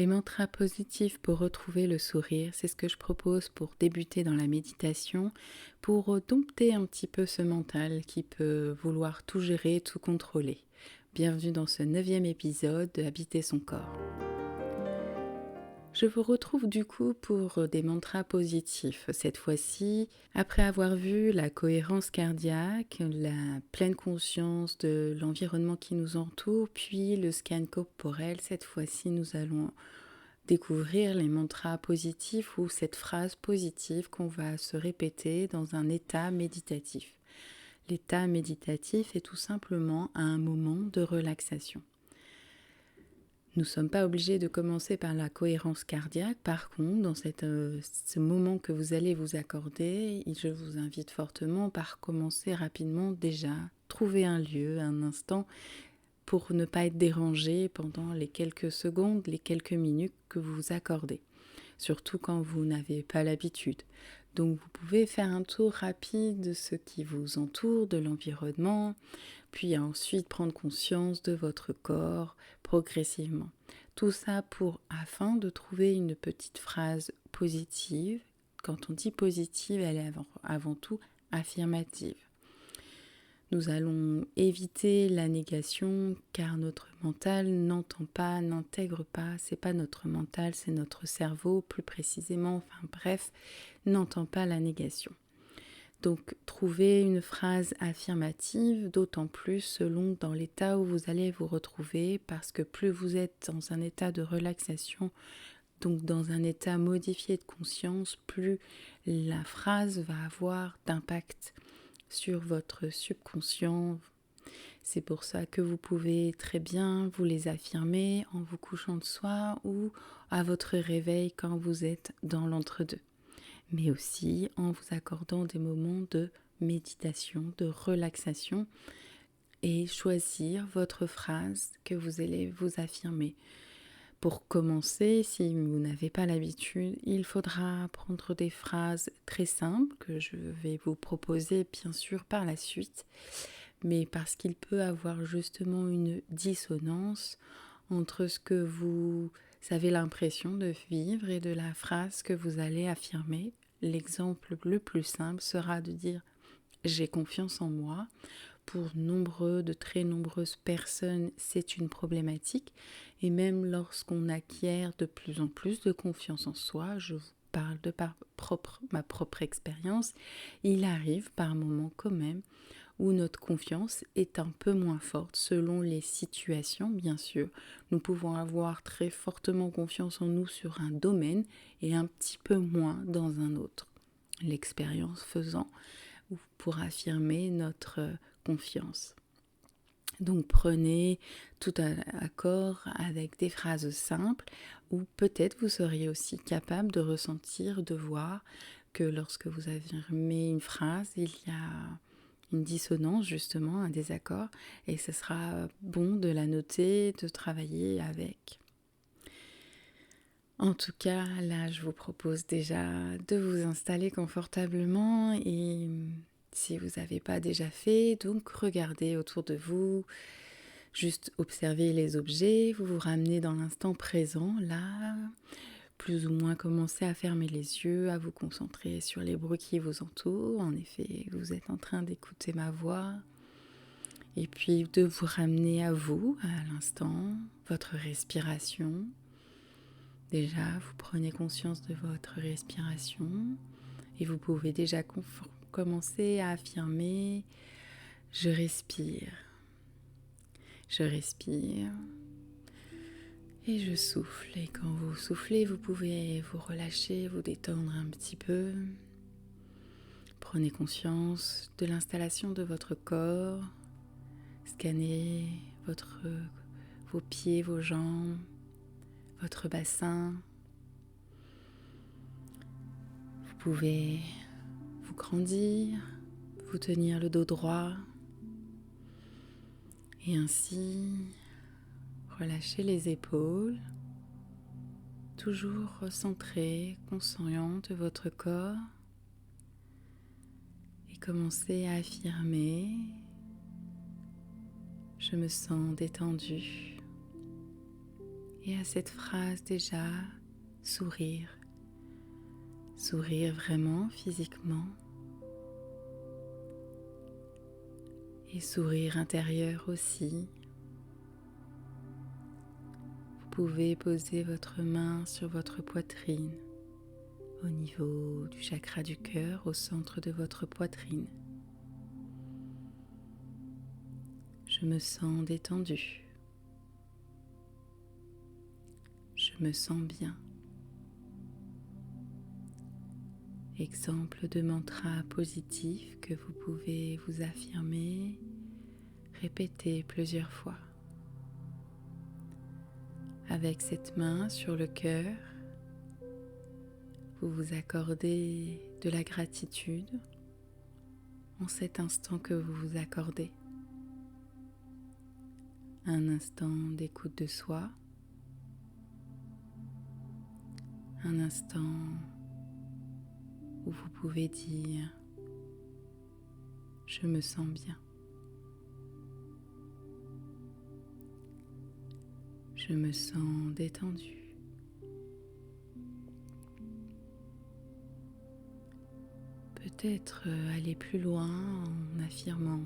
Les mantras positifs pour retrouver le sourire, c'est ce que je propose pour débuter dans la méditation, pour dompter un petit peu ce mental qui peut vouloir tout gérer, tout contrôler. Bienvenue dans ce 9e épisode de Habiter son corps. Je vous retrouve du coup pour des mantras positifs. Cette fois-ci, après avoir vu la cohérence cardiaque, la pleine conscience de l'environnement qui nous entoure, puis le scan corporel, cette fois-ci nous allons découvrir les mantras positifs ou cette phrase positive qu'on va se répéter dans un état méditatif. L'état méditatif est tout simplement un moment de relaxation. Nous ne sommes pas obligés de commencer par la cohérence cardiaque. Par contre, dans ce moment que vous allez vous accorder, je vous invite fortement par commencer rapidement déjà, trouver un lieu, un instant, pour ne pas être dérangé pendant les quelques secondes, les quelques minutes que vous vous accordez, surtout quand vous n'avez pas l'habitude. Donc vous pouvez faire un tour rapide de ce qui vous entoure, de l'environnement, puis ensuite prendre conscience de votre corps progressivement. Tout ça afin de trouver une petite phrase positive. Quand on dit positive, elle est avant tout affirmative. Nous allons éviter la négation car notre mental n'entend pas, n'intègre pas, c'est pas notre mental, c'est notre cerveau plus précisément, n'entend pas la négation. Donc trouvez une phrase affirmative, d'autant plus selon dans l'état où vous allez vous retrouver, parce que plus vous êtes dans un état de relaxation, donc dans un état modifié de conscience, plus la phrase va avoir d'impact sur votre subconscient. C'est pour ça que vous pouvez très bien vous les affirmer en vous couchant de soir ou à votre réveil quand vous êtes dans l'entre-deux. Mais aussi en vous accordant des moments de méditation, de relaxation et choisir votre phrase que vous allez vous affirmer. Pour commencer, si vous n'avez pas l'habitude, il faudra prendre des phrases très simples que je vais vous proposer bien sûr par la suite, mais parce qu'il peut avoir justement une dissonance entre ce que vous avez l'impression de vivre et de la phrase que vous allez affirmer. L'exemple le plus simple sera de dire « j'ai confiance en moi ». Pour de très nombreuses personnes, c'est une problématique. Et même lorsqu'on acquiert de plus en plus de confiance en soi, je vous parle de ma propre expérience, il arrive par moments quand même où notre confiance est un peu moins forte selon les situations, bien sûr. Nous pouvons avoir très fortement confiance en nous sur un domaine et un petit peu moins dans un autre. L'expérience faisant pour affirmer notre confiance. Donc prenez tout à accord avec des phrases simples ou peut-être vous seriez aussi capable de ressentir, de voir que lorsque vous affirmez une phrase, il y a une dissonance justement, un désaccord et ce sera bon de la noter, de travailler avec. En tout cas, là, je vous propose déjà de vous installer confortablement et si vous n'avez pas déjà fait, donc regardez autour de vous, juste observez les objets, vous vous ramenez dans l'instant présent, là, plus ou moins commencez à fermer les yeux, à vous concentrer sur les bruits qui vous entourent. En effet, vous êtes en train d'écouter ma voix. Et puis de vous ramener à vous, à l'instant, votre respiration. Déjà, vous prenez conscience de votre respiration et vous pouvez déjà commencer à affirmer « je respire ». Je respire et je souffle. Et quand vous soufflez, vous pouvez vous relâcher, vous détendre un petit peu. Prenez conscience de l'installation de votre corps. Scannez vos pieds, vos jambes, votre bassin. Vous pouvez vous grandir, vous tenir le dos droit et ainsi relâcher les épaules, toujours centré, conscient de votre corps et commencez à affirmer « je me sens détendu ». et à cette phrase déjà, sourire. Sourire vraiment physiquement et sourire intérieur aussi. Vous pouvez poser votre main sur votre poitrine au niveau du chakra du cœur, au centre de votre poitrine. Je me sens détendue. Je me sens bien. Exemple de mantra positif que vous pouvez vous affirmer, répéter plusieurs fois. Avec cette main sur le cœur, vous vous accordez de la gratitude en cet instant que vous vous accordez. Un instant d'écoute de soi, un instant où vous pouvez dire « Je me sens bien ». Je me sens détendue. Peut-être aller plus loin en affirmant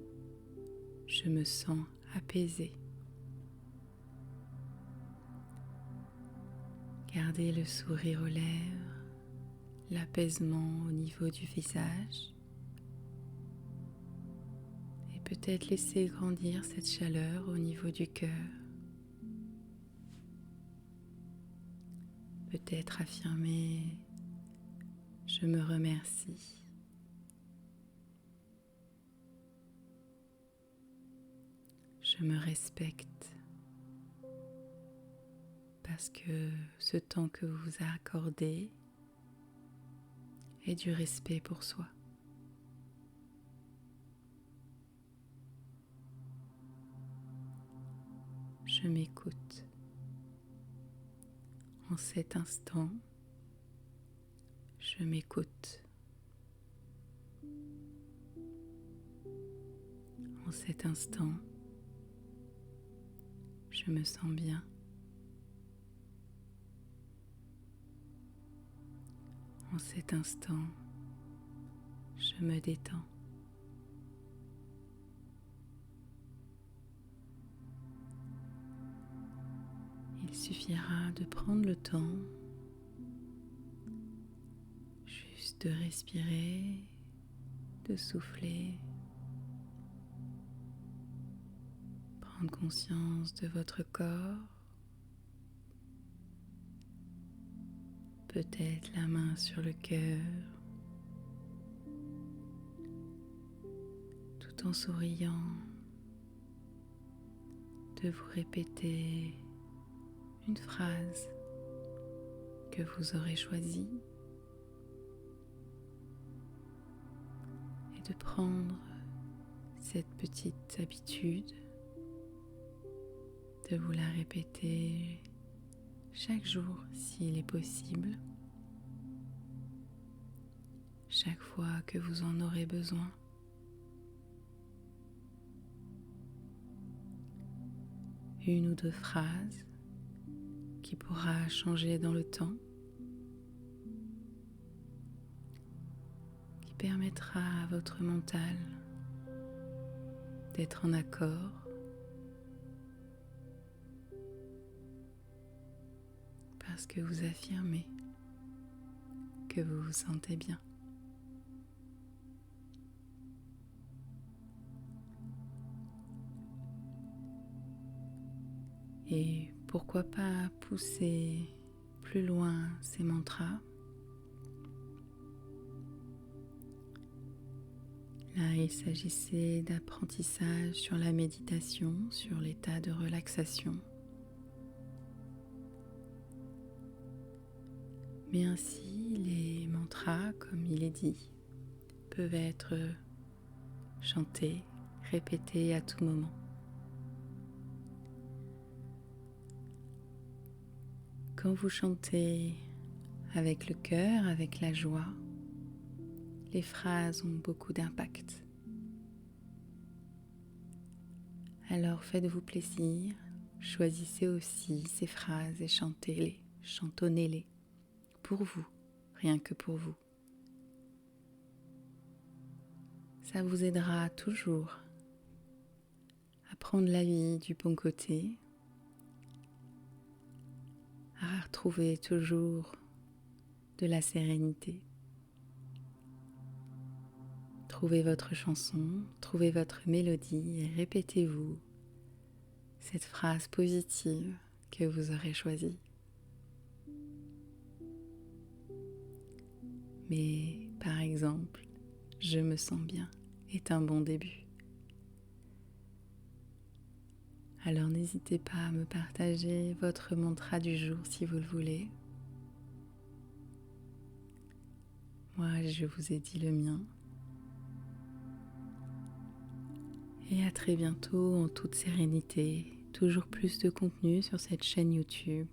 « Je me sens apaisée ». Gardez le sourire aux lèvres, l'apaisement au niveau du visage et peut-être laisser grandir cette chaleur au niveau du cœur. Peut-être affirmer « Je me remercie ». Je me respecte parce que ce temps que vous vous accordez est du respect pour soi. Je m'écoute. En cet instant, je m'écoute. En cet instant, je me sens bien. En cet instant, je me détends. Il suffira de prendre le temps juste de respirer, de souffler, prendre conscience de votre corps, peut-être la main sur le cœur, tout en souriant, de vous répéter une phrase que vous aurez choisie et de prendre cette petite habitude de vous la répéter chaque jour s'il est possible, chaque fois que vous en aurez besoin. Une ou deux phrases qui pourra changer dans le temps, qui permettra à votre mental d'être en accord parce que vous affirmez que vous vous sentez bien. Et pourquoi pas pousser plus loin ces mantras. Là, il s'agissait d'apprentissage sur la méditation, sur l'état de relaxation. Mais ainsi, les mantras, comme il est dit, peuvent être chantés, répétés à tout moment. Quand vous chantez avec le cœur, avec la joie, les phrases ont beaucoup d'impact. Alors faites-vous plaisir, choisissez aussi ces phrases et chantez-les, chantonnez-les, pour vous, rien que pour vous. Ça vous aidera toujours à prendre la vie du bon côté, à retrouver toujours de la sérénité. Trouvez votre chanson, trouvez votre mélodie et répétez-vous cette phrase positive que vous aurez choisie. Mais par exemple, je me sens bien est un bon début. Alors n'hésitez pas à me partager votre mantra du jour si vous le voulez. Moi, je vous ai dit le mien. Et à très bientôt en toute sérénité. Toujours plus de contenu sur cette chaîne YouTube.